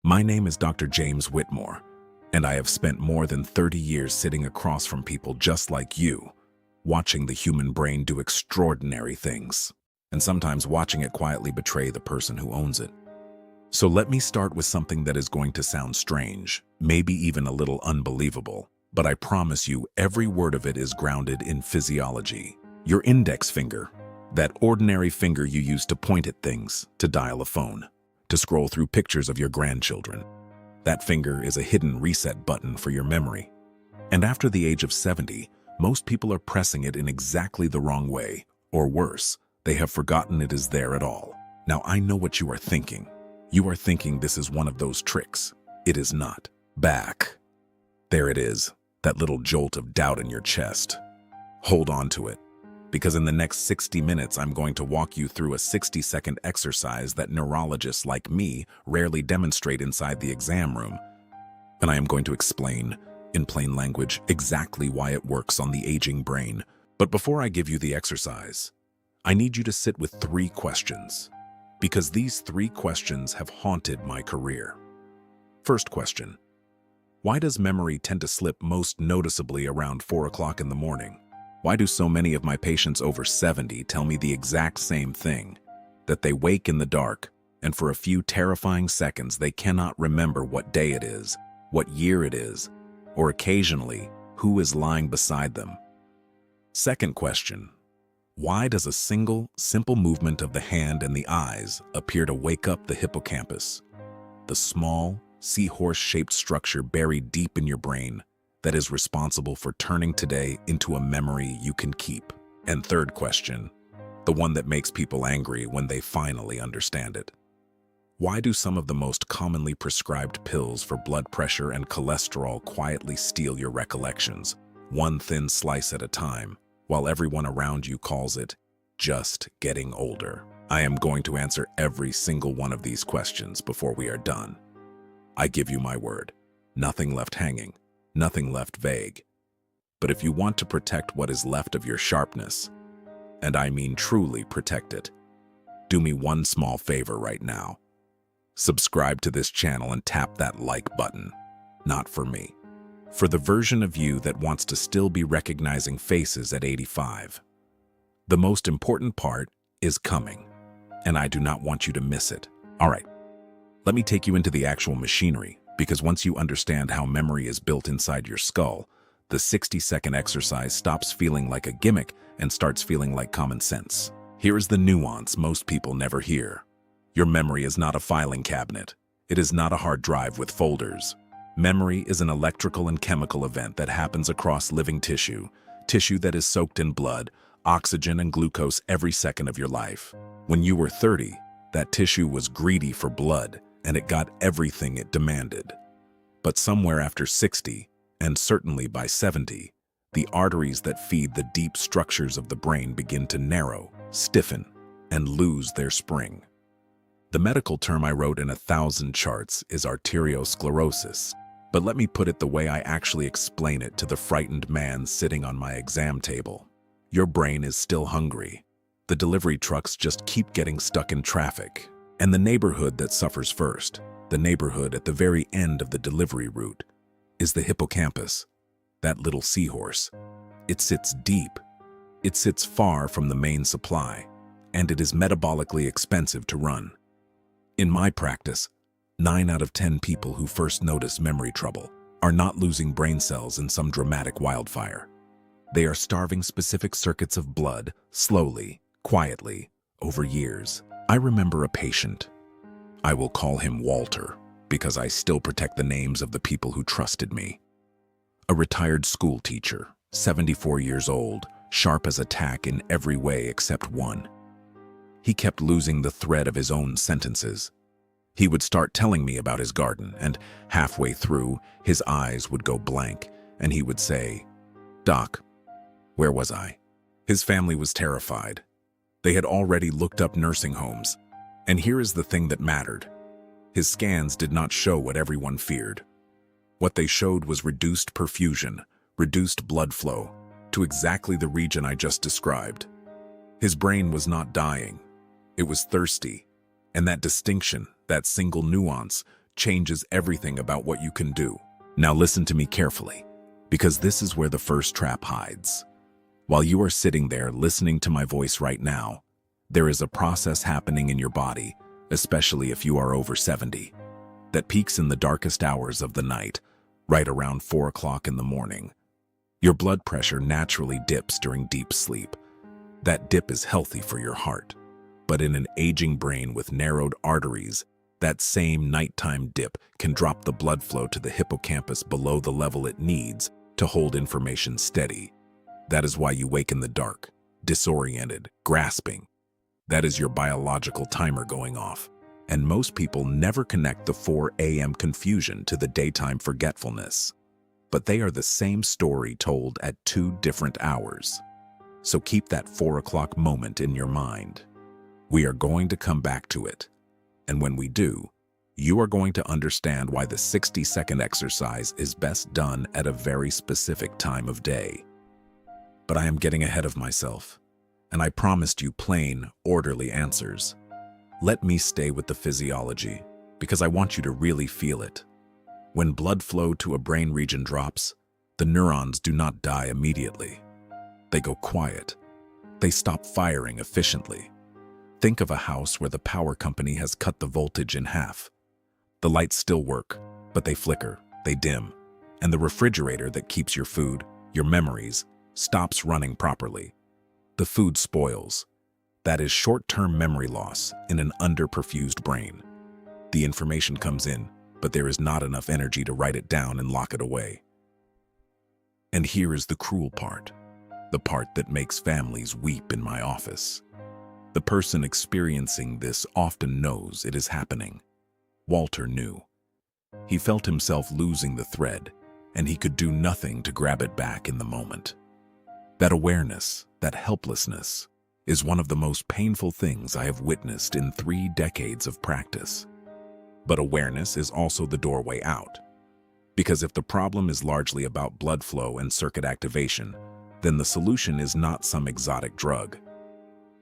My name is Dr. James Whitmore, and I have spent more than 30 years sitting across from people just like you, watching the human brain do extraordinary things, and sometimes watching it quietly betray the person who owns it. So let me start with something that is going to sound strange, maybe even a little unbelievable, but I promise you every word of it is grounded in physiology. Your index finger, that ordinary finger you use to point at things, to dial a phone, to scroll through pictures of your grandchildren. That finger is a hidden reset button for your memory. And after the age of 70, most people are pressing it in exactly the wrong way, or worse, they have forgotten it is there at all. Now I know what you are thinking. You are thinking this is one of those tricks. It is not. Back. There it is, that little jolt of doubt in your chest. Hold on to it, because in the next 60 minutes I'm going to walk you through a 60-second exercise that neurologists like me rarely demonstrate inside the exam room. And I am going to explain, in plain language, exactly why it works on the aging brain. But before I give you the exercise, I need you to sit with 3 questions, because these 3 questions have haunted my career. First question: why does memory tend to slip most noticeably around 4 o'clock in the morning? Why do so many of my patients over 70 tell me the exact same thing, that they wake in the dark, and for a few terrifying seconds they cannot remember what day it is, what year it is, or occasionally, who is lying beside them? Second question: why does a single, simple movement of the hand and the eyes appear to wake up the hippocampus, the small, seahorse-shaped structure buried deep in your brain that is responsible for turning today into a memory you can keep? And third question, the one that makes people angry when they finally understand it: why do some of the most commonly prescribed pills for blood pressure and cholesterol quietly steal your recollections, one thin slice at a time, while everyone around you calls it just getting older? I am going to answer every single one of these questions before we are done. I give you my word, nothing left hanging, nothing left vague. But if you want to protect what is left of your sharpness, and I mean truly protect it, do me one small favor right now. Subscribe to this channel and tap that like button. Not for me. For the version of you that wants to still be recognizing faces at 85. The most important part is coming, and I do not want you to miss it. All right, let me take you into the actual machinery, because once you understand how memory is built inside your skull, the 60-second exercise stops feeling like a gimmick and starts feeling like common sense. Here is the nuance most people never hear. Your memory is not a filing cabinet. It is not a hard drive with folders. Memory is an electrical and chemical event that happens across living tissue that is soaked in blood, oxygen, and glucose every second of your life. When you were 30, that tissue was greedy for blood, and it got everything it demanded. But somewhere after 60, and certainly by 70, the arteries that feed the deep structures of the brain begin to narrow, stiffen, and lose their spring. The medical term I wrote in 1,000 charts is arteriosclerosis. But let me put it the way I actually explain it to the frightened man sitting on my exam table. Your brain is still hungry. The delivery trucks just keep getting stuck in traffic. And the neighborhood that suffers first, the neighborhood at the very end of the delivery route, is the hippocampus, that little seahorse. It sits deep. It sits far from the main supply, and it is metabolically expensive to run. In my practice, 9 out of 10 people who first notice memory trouble are not losing brain cells in some dramatic wildfire. They are starving specific circuits of blood, slowly, quietly, over years. I remember a patient. I will call him Walter, because I still protect the names of the people who trusted me. A retired school teacher, 74 years old, sharp as a tack in every way except one. He kept losing the thread of his own sentences. He would start telling me about his garden, and halfway through, his eyes would go blank, and he would say, "Doc, where was I?" His family was terrified. They had already looked up nursing homes. And here is the thing that mattered. His scans did not show what everyone feared. What they showed was reduced perfusion, reduced blood flow, to exactly the region I just described. His brain was not dying. It was thirsty. And that distinction, that single nuance, changes everything about what you can do. Now listen to me carefully, because this is where the first trap hides. While you are sitting there listening to my voice right now, there is a process happening in your body, especially if you are over 70, that peaks in the darkest hours of the night, right around 4 o'clock in the morning. Your blood pressure naturally dips during deep sleep. That dip is healthy for your heart. But in an aging brain with narrowed arteries, that same nighttime dip can drop the blood flow to the hippocampus below the level it needs to hold information steady. That is why you wake in the dark, disoriented, grasping. That is your biological timer going off. And most people never connect the 4 a.m. confusion to the daytime forgetfulness. But they are the same story told at 2 different hours. So keep that 4 o'clock moment in your mind. We are going to come back to it. And when we do, you are going to understand why the 60-second exercise is best done at a very specific time of day. But I am getting ahead of myself, and I promised you plain, orderly answers. Let me stay with the physiology, because I want you to really feel it. When blood flow to a brain region drops, the neurons do not die immediately. They go quiet. They stop firing efficiently. Think of a house where the power company has cut the voltage in half. The lights still work, but they flicker, they dim, and the refrigerator that keeps your food, your memories, stops running properly. The food spoils. That is short-term memory loss in an underperfused brain. The information comes in, but there is not enough energy to write it down and lock it away. And here is the cruel part, the part that makes families weep in my office. The person experiencing this often knows it is happening. Walter knew. He felt himself losing the thread, and he could do nothing to grab it back in the moment. That awareness, that helplessness, is one of the most painful things I have witnessed in 3 decades of practice. But awareness is also the doorway out. Because if the problem is largely about blood flow and circuit activation, then the solution is not some exotic drug.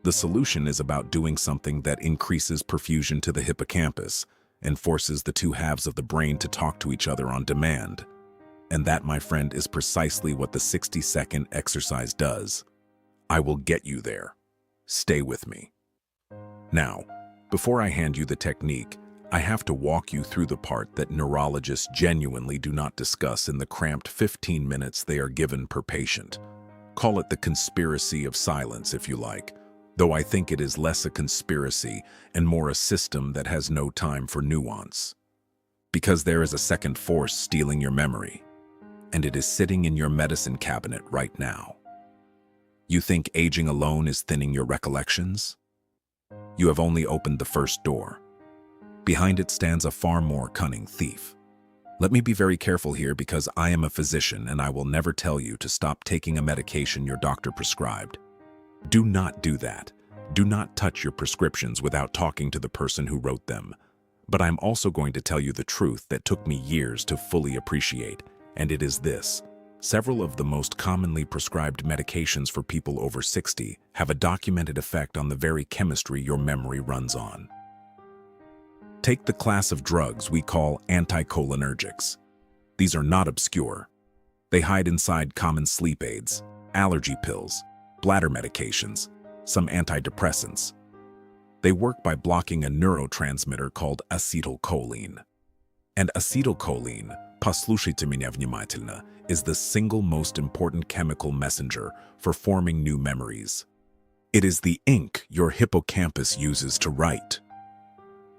The solution is about doing something that increases perfusion to the hippocampus and forces the 2 halves of the brain to talk to each other on demand. And that, my friend, is precisely what the 60-second exercise does. I will get you there. Stay with me. Now, before I hand you the technique, I have to walk you through the part that neurologists genuinely do not discuss in the cramped 15 minutes they are given per patient. Call it the conspiracy of silence, if you like, though I think it is less a conspiracy and more a system that has no time for nuance. Because there is a second force stealing your memory, and it is sitting in your medicine cabinet right now. You think aging alone is thinning your recollections? You have only opened the first door. Behind it stands a far more cunning thief. Let me be very careful here because I am a physician and I will never tell you to stop taking a medication your doctor prescribed. Do not do that. Do not touch your prescriptions without talking to the person who wrote them. But I'm also going to tell you the truth that took me years to fully appreciate, and it is this. Several of the most commonly prescribed medications for people over 60 have a documented effect on the very chemistry your memory runs on. Take the class of drugs we call anticholinergics. These are not obscure. They hide inside common sleep aids, allergy pills, bladder medications, some antidepressants. They work by blocking a neurotransmitter called acetylcholine. And acetylcholine, послушайте меня внимательно, is the single most important chemical messenger for forming new memories. It is the ink your hippocampus uses to write.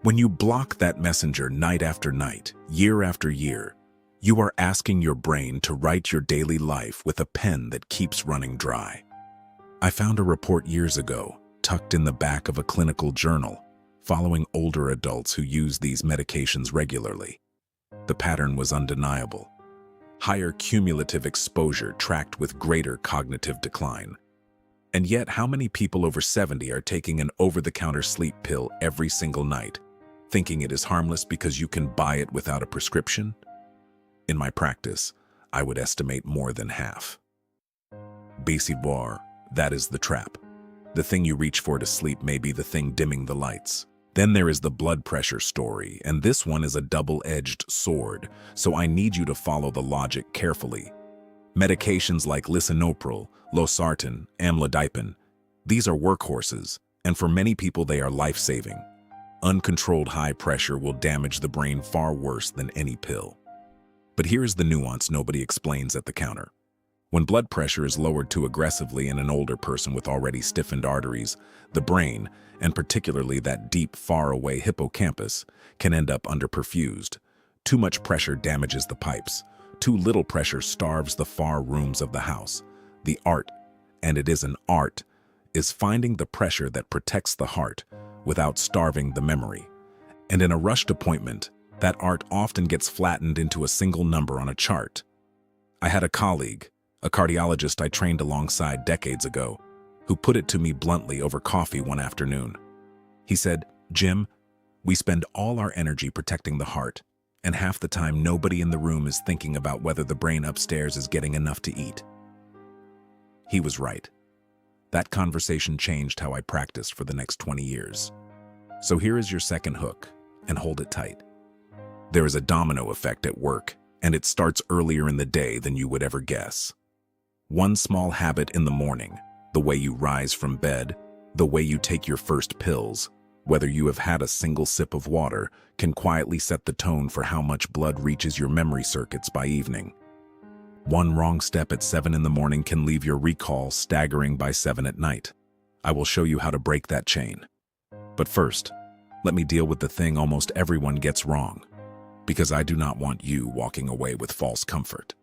When you block that messenger night after night, year after year, you are asking your brain to write your daily life with a pen that keeps running dry. I found a report years ago, tucked in the back of a clinical journal, following older adults who use these medications regularly. The pattern was undeniable. Higher cumulative exposure tracked with greater cognitive decline. And yet, how many people over 70 are taking an over-the-counter sleep pill every single night, thinking it is harmless because you can buy it without a prescription? In my practice, I would estimate more than half. Basibar, that is the trap. The thing you reach for to sleep may be the thing dimming the lights, Then there is the blood pressure story, and this one is a double-edged sword, so I need you to follow the logic carefully. Medications like lisinopril, losartan, amlodipine, these are workhorses, and for many people they are life-saving. Uncontrolled high pressure will damage the brain far worse than any pill. But here is the nuance nobody explains at the counter. When blood pressure is lowered too aggressively in an older person with already stiffened arteries, the brain, and particularly that deep, far-away hippocampus, can end up underperfused. Too much pressure damages the pipes. Too little pressure starves the far rooms of the house. The art, and it is an art, is finding the pressure that protects the heart without starving the memory. And in a rushed appointment, that art often gets flattened into a single number on a chart. I had a colleague, a cardiologist I trained alongside decades ago, who put it to me bluntly over coffee one afternoon. He said, "Jim, we spend all our energy protecting the heart, and half the time nobody in the room is thinking about whether the brain upstairs is getting enough to eat." He was right. That conversation changed how I practiced for the next 20 years. So here is your second hook, and hold it tight. There is a domino effect at work, and it starts earlier in the day than you would ever guess. One small habit in the morning, the way you rise from bed, the way you take your first pills, whether you have had a single sip of water, can quietly set the tone for how much blood reaches your memory circuits by evening. One wrong step at 7 in the morning can leave your recall staggering by 7 at night. I will show you how to break that chain. But first, let me deal with the thing almost everyone gets wrong, because I do not want you walking away with false comfort.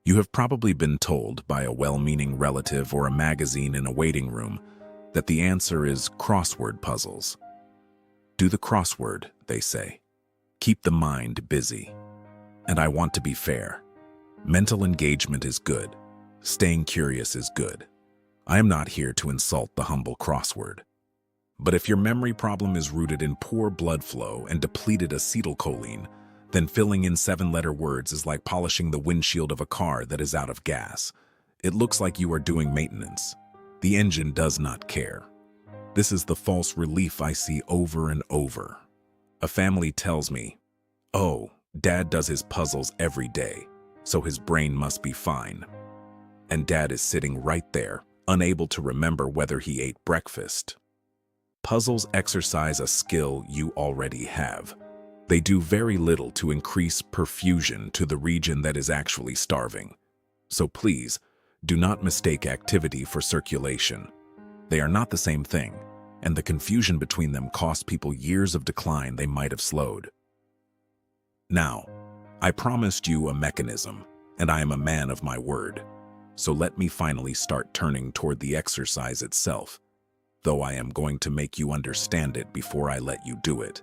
You have probably been told by a well-meaning relative or a magazine in a waiting room that the answer is crossword puzzles. Do the crossword, they say. Keep the mind busy. And I want to be fair. Mental engagement is good. Staying curious is good. I am not here to insult the humble crossword. But if your memory problem is rooted in poor blood flow and depleted acetylcholine, then filling in 7-letter words is like polishing the windshield of a car that is out of gas. It looks like you are doing maintenance. The engine does not care. This is the false relief I see over and over. A family tells me, "Oh, Dad does his puzzles every day, so his brain must be fine." And Dad is sitting right there, unable to remember whether he ate breakfast. Puzzles exercise a skill you already have. They do very little to increase perfusion to the region that is actually starving. So please, do not mistake activity for circulation. They are not the same thing, and the confusion between them cost people years of decline they might have slowed. Now, I promised you a mechanism, and I am a man of my word. So let me finally start turning toward the exercise itself, though I am going to make you understand it before I let you do it.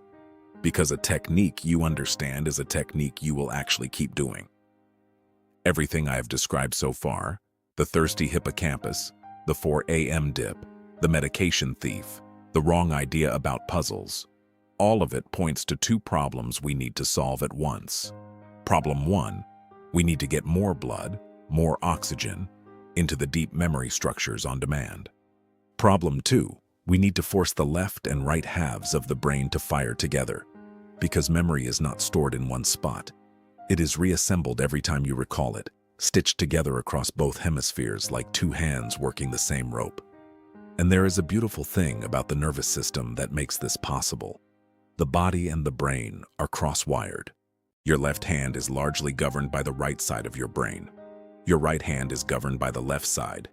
Because a technique you understand is a technique you will actually keep doing. Everything I have described so far, the thirsty hippocampus, the 4 a.m. dip, the medication thief, the wrong idea about puzzles, all of it points to 2 problems we need to solve at once. Problem 1, we need to get more blood, more oxygen, into the deep memory structures on demand. Problem 2, we need to force the left and right halves of the brain to fire together, because memory is not stored in one spot. It is reassembled every time you recall it, stitched together across both hemispheres like 2 hands working the same rope. And there is a beautiful thing about the nervous system that makes this possible. The body and the brain are cross-wired. Your left hand is largely governed by the right side of your brain. Your right hand is governed by the left side.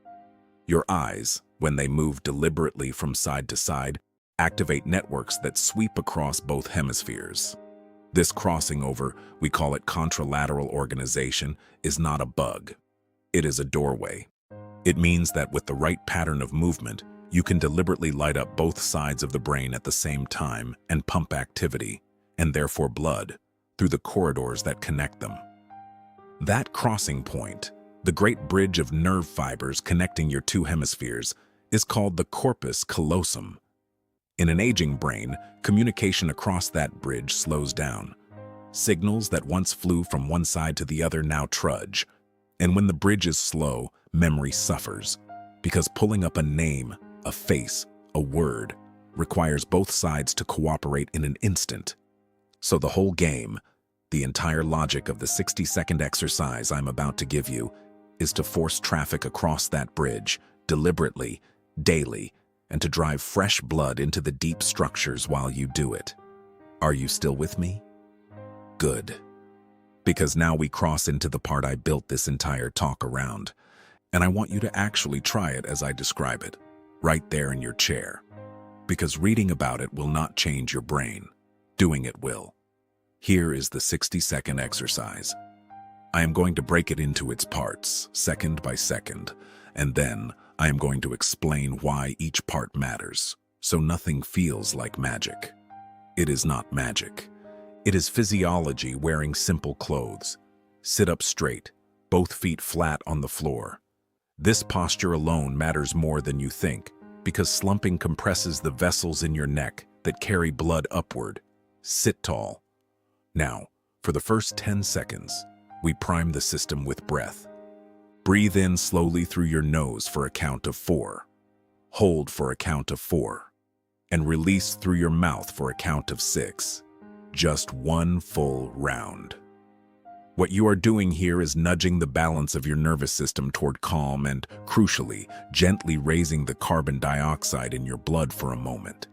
Your eyes, when they move deliberately from side to side, activate networks that sweep across both hemispheres. This crossing over, we call it contralateral organization, is not a bug. It is a doorway. It means that with the right pattern of movement, you can deliberately light up both sides of the brain at the same time and pump activity, and therefore blood, through the corridors that connect them. That crossing point, the great bridge of nerve fibers connecting your 2 hemispheres, is called the corpus callosum. In an aging brain, communication across that bridge slows down. Signals that once flew from one side to the other now trudge. And when the bridge is slow, memory suffers, because pulling up a name, a face, a word, requires both sides to cooperate in an instant. So the whole game, the entire logic of the 60-second exercise I'm about to give you, is to force traffic across that bridge, deliberately, daily, and to drive fresh blood into the deep structures while you do it. Are you still with me? Good. Because now we cross into the part I built this entire talk around, and I want you to actually try it as I describe it, right there in your chair. Because reading about it will not change your brain. Doing it will. Here is the 60-second exercise. I am going to break it into its parts, second by second, and then I am going to explain why each part matters, so nothing feels like magic. It is not magic. It is physiology wearing simple clothes. Sit up straight, both feet flat on the floor. This posture alone matters more than you think, because slumping compresses the vessels in your neck that carry blood upward. Sit tall. Now, for the first 10 seconds, we prime the system with breath. Breathe in slowly through your nose for a count of 4. Hold for a count of 4. And release through your mouth for a count of 6. Just one full round. What you are doing here is nudging the balance of your nervous system toward calm and, crucially, gently raising the carbon dioxide in your blood for a moment.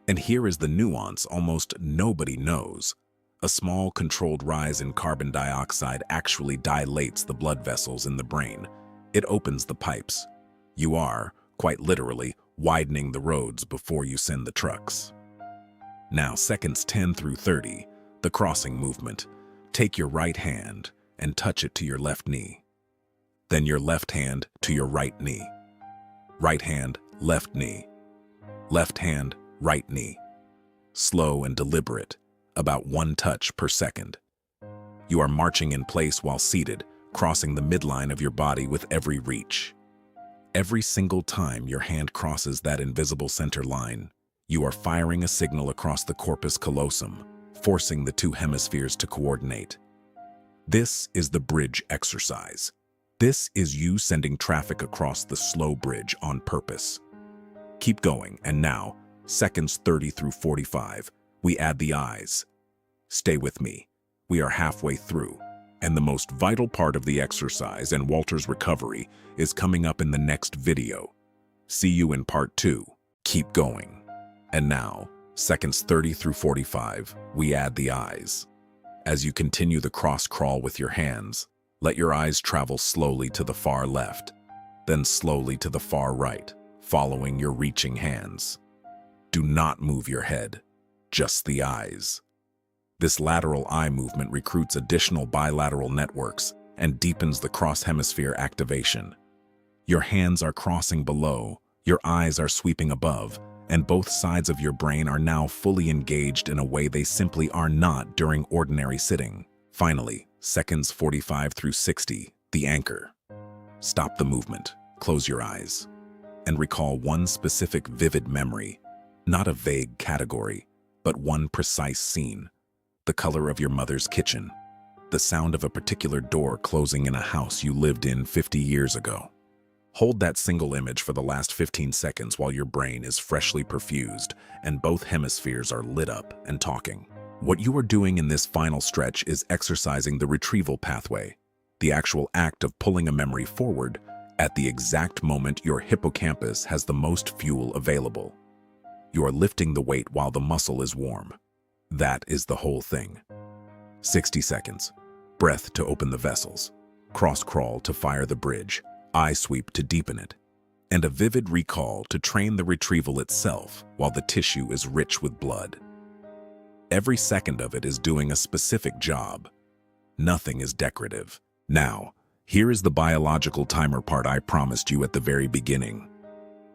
And here is the nuance almost nobody knows. A small, controlled rise in carbon dioxide actually dilates the blood vessels in the brain. It opens the pipes. You are, quite literally, widening the roads before you send the trucks. Now, seconds 10 through 30, the crossing movement. Take your right hand and touch it to your left knee. Then your left hand to your right knee. Right hand, left knee. Left hand, right knee. Slow and deliberate, about 1 touch per second. You are marching in place while seated, crossing the midline of your body with every reach. Every single time your hand crosses that invisible center line, you are firing a signal across the corpus callosum, forcing the two hemispheres to coordinate. This is the bridge exercise. This is you sending traffic across the slow bridge on purpose. Keep going, and now, seconds 30 through 45, we add the eyes. Stay with me. We are halfway through, and the most vital part of the exercise and Walter's recovery is coming up in the next video. See you in part 2. Keep going. And now, seconds 30 through 45, we add the eyes. As you continue the cross crawl with your hands, let your eyes travel slowly to the far left, then slowly to the far right, following your reaching hands. Do not move your head, just the eyes. This lateral eye movement recruits additional bilateral networks and deepens the cross-hemisphere activation. Your hands are crossing below, your eyes are sweeping above, and both sides of your brain are now fully engaged in a way they simply are not during ordinary sitting. Finally, seconds 45 through 60, the anchor. Stop the movement, close your eyes, and recall one specific vivid memory, not a vague category, but one precise scene. The color of your mother's kitchen, the sound of a particular door closing in a house you lived in 50 years ago. Hold that single image for the last 15 seconds while your brain is freshly perfused and both hemispheres are lit up and talking. What you are doing in this final stretch is exercising the retrieval pathway, the actual act of pulling a memory forward at the exact moment your hippocampus has the most fuel available. You are lifting the weight while the muscle is warm. That is the whole thing. 60 seconds. Breath to open the vessels. Cross crawl to fire the bridge. Eye sweep to deepen it. And a vivid recall to train the retrieval itself while the tissue is rich with blood. Every second of it is doing a specific job. Nothing is decorative. Now, here is the biological timer part I promised you at the very beginning.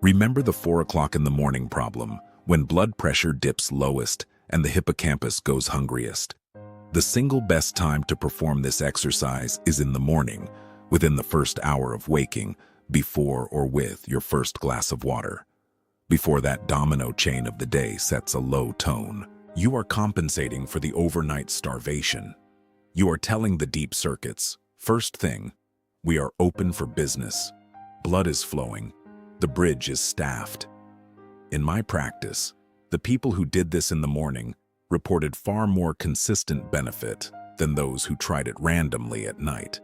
Remember the 4 o'clock in the morning problem, when blood pressure dips lowest and the hippocampus goes hungriest. The single best time to perform this exercise is in the morning, within the first hour of waking, before or with your first glass of water. Before that domino chain of the day sets a low tone, you are compensating for the overnight starvation. You are telling the deep circuits, first thing, we are open for business. Blood is flowing. The bridge is staffed. In my practice, the people who did this in the morning reported far more consistent benefit than those who tried it randomly at night.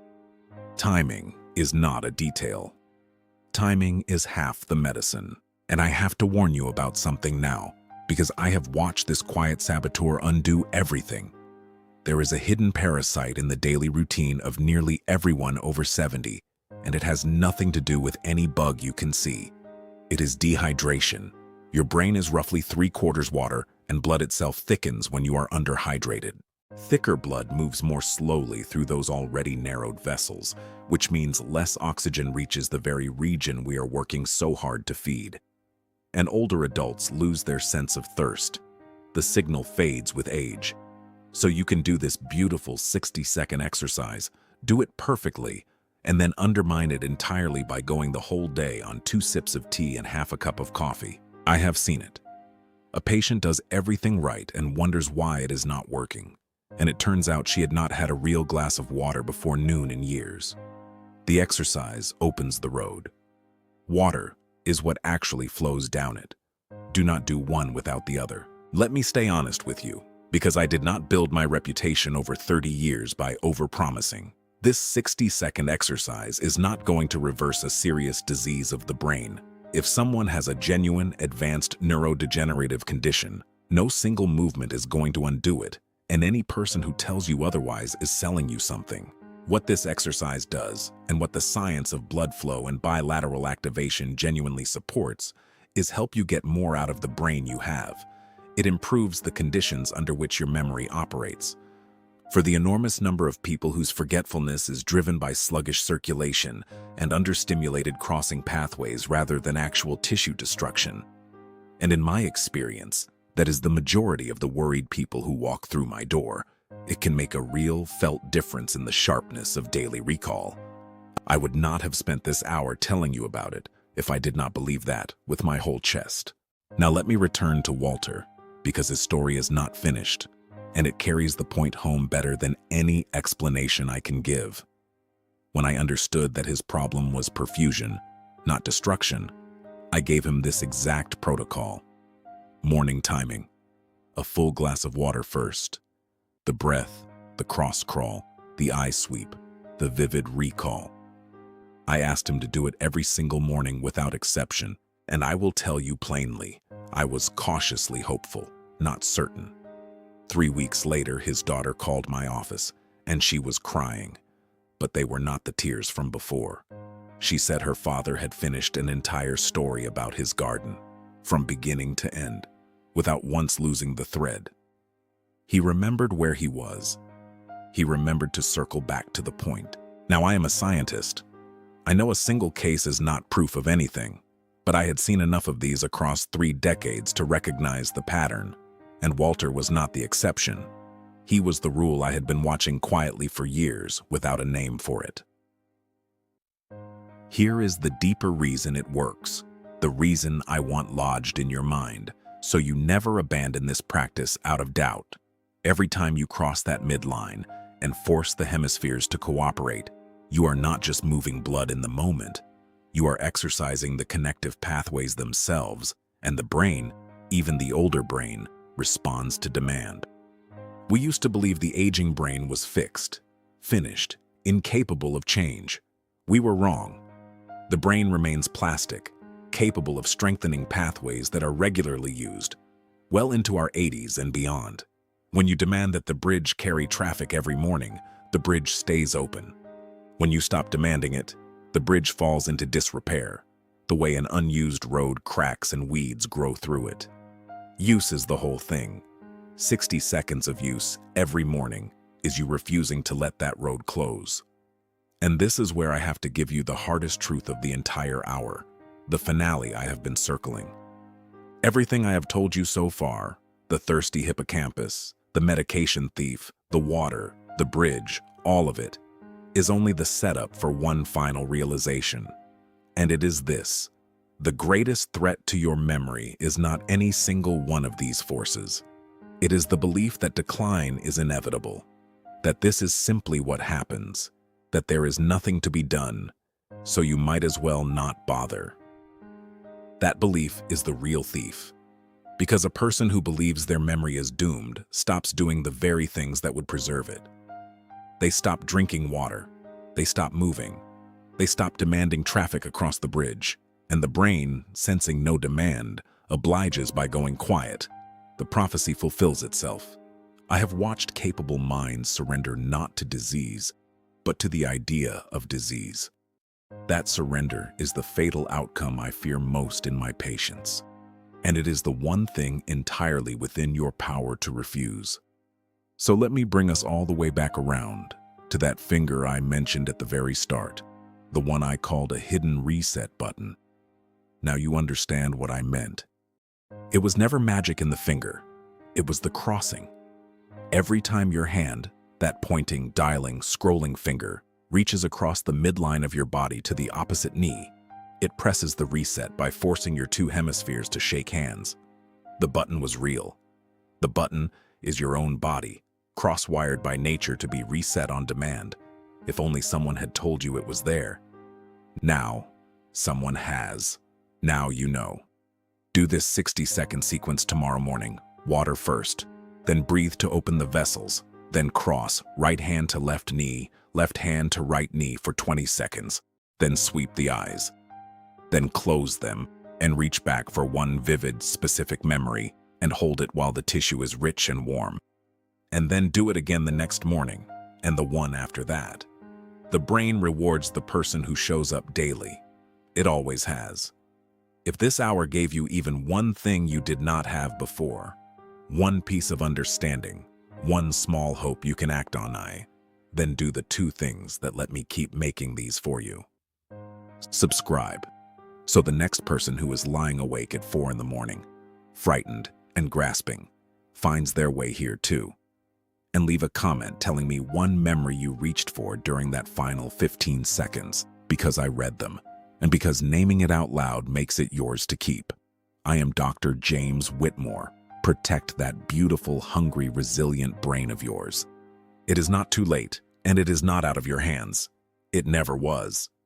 Timing is not a detail. Timing is half the medicine. And I have to warn you about something now, because I have watched this quiet saboteur undo everything. There is a hidden parasite in the daily routine of nearly everyone over 70, and it has nothing to do with any bug you can see. It is dehydration. Your brain is roughly 3/4 water, and blood itself thickens when you are underhydrated. Thicker blood moves more slowly through those already narrowed vessels, which means less oxygen reaches the very region we are working so hard to feed. And older adults lose their sense of thirst. The signal fades with age. So you can do this beautiful 60-second exercise, do it perfectly, and then undermine it entirely by going the whole day on 2 sips of tea and half a cup of coffee. I have seen it. A patient does everything right and wonders why it is not working. And it turns out she had not had a real glass of water before noon in years. The exercise opens the road. Water is what actually flows down it. Do not do one without the other. Let me stay honest with you, because I did not build my reputation over 30 years by overpromising. This 60-second exercise is not going to reverse a serious disease of the brain. If someone has a genuine, advanced neurodegenerative condition, no single movement is going to undo it, and any person who tells you otherwise is selling you something. What this exercise does, and what the science of blood flow and bilateral activation genuinely supports, is help you get more out of the brain you have. It improves the conditions under which your memory operates. For the enormous number of people whose forgetfulness is driven by sluggish circulation and understimulated crossing pathways rather than actual tissue destruction. And in my experience, that is the majority of the worried people who walk through my door. It can make a real, felt difference in the sharpness of daily recall. I would not have spent this hour telling you about it if I did not believe that with my whole chest. Now let me return to Walter, because his story is not finished, and it carries the point home better than any explanation I can give. When I understood that his problem was perfusion, not destruction, I gave him this exact protocol. Morning timing. A full glass of water first. The breath, the cross crawl, the eye sweep, the vivid recall. I asked him to do it every single morning without exception, and I will tell you plainly, I was cautiously hopeful, not certain. 3 weeks later, his daughter called my office, and she was crying, but they were not the tears from before. She said her father had finished an entire story about his garden, from beginning to end, without once losing the thread. He remembered where he was. He remembered to circle back to the point. Now, I am a scientist. I know a single case is not proof of anything, but I had seen enough of these across 3 decades to recognize the pattern, and Walter was not the exception. He was the rule I had been watching quietly for years without a name for it. Here is the deeper reason it works, the reason I want lodged in your mind, so you never abandon this practice out of doubt. Every time you cross that midline and force the hemispheres to cooperate, you are not just moving blood in the moment, you are exercising the connective pathways themselves, and the brain, even the older brain, responds to demand. We used to believe the aging brain was fixed, finished, incapable of change. We were wrong. The brain remains plastic, capable of strengthening pathways that are regularly used, well into our 80s and beyond. When you demand that the bridge carry traffic every morning, the bridge stays open. When you stop demanding it, the bridge falls into disrepair, the way an unused road cracks and weeds grow through it. Use is the whole thing. 60 seconds of use every morning is you refusing to let that road close. And this is where I have to give you the hardest truth of the entire hour, the finale I have been circling. Everything I have told you so far, the thirsty hippocampus, the medication thief, the water, the bridge, all of it, is only the setup for one final realization. And it is this: the greatest threat to your memory is not any single one of these forces. It is the belief that decline is inevitable, that this is simply what happens, that there is nothing to be done, so you might as well not bother. That belief is the real thief. Because a person who believes their memory is doomed stops doing the very things that would preserve it. They stop drinking water. They stop moving. They stop demanding traffic across the bridge. And the brain, sensing no demand, obliges by going quiet. The prophecy fulfills itself. I have watched capable minds surrender not to disease, but to the idea of disease. That surrender is the fatal outcome I fear most in my patients. And it is the one thing entirely within your power to refuse. So let me bring us all the way back around to that finger I mentioned at the very start, the one I called a hidden reset button. Now you understand what I meant. It was never magic in the finger. It was the crossing. Every time your hand, that pointing, dialing, scrolling finger, reaches across the midline of your body to the opposite knee, it presses the reset by forcing your two hemispheres to shake hands. The button was real. The button is your own body, cross-wired by nature to be reset on demand. If only someone had told you it was there. Now, someone has. Now you know. Do this 60-second sequence tomorrow morning. Water first, then breathe to open the vessels, then cross right hand to left knee, left hand to right knee for 20 seconds, then sweep the eyes. Then close them and reach back for one vivid, specific memory and hold it while the tissue is rich and warm. And then do it again the next morning and the one after that. The brain rewards the person who shows up daily. It always has. If this hour gave you even one thing you did not have before, one piece of understanding, one small hope you can act on, then do the two things that let me keep making these for you. Subscribe, so the next person who is lying awake at 4 in the morning, frightened and grasping, finds their way here too. And leave a comment telling me one memory you reached for during that final 15 seconds, because I read them, and because naming it out loud makes it yours to keep. I am Dr. James Whitmore. Protect that beautiful, hungry, resilient brain of yours. It is not too late, and it is not out of your hands. It never was.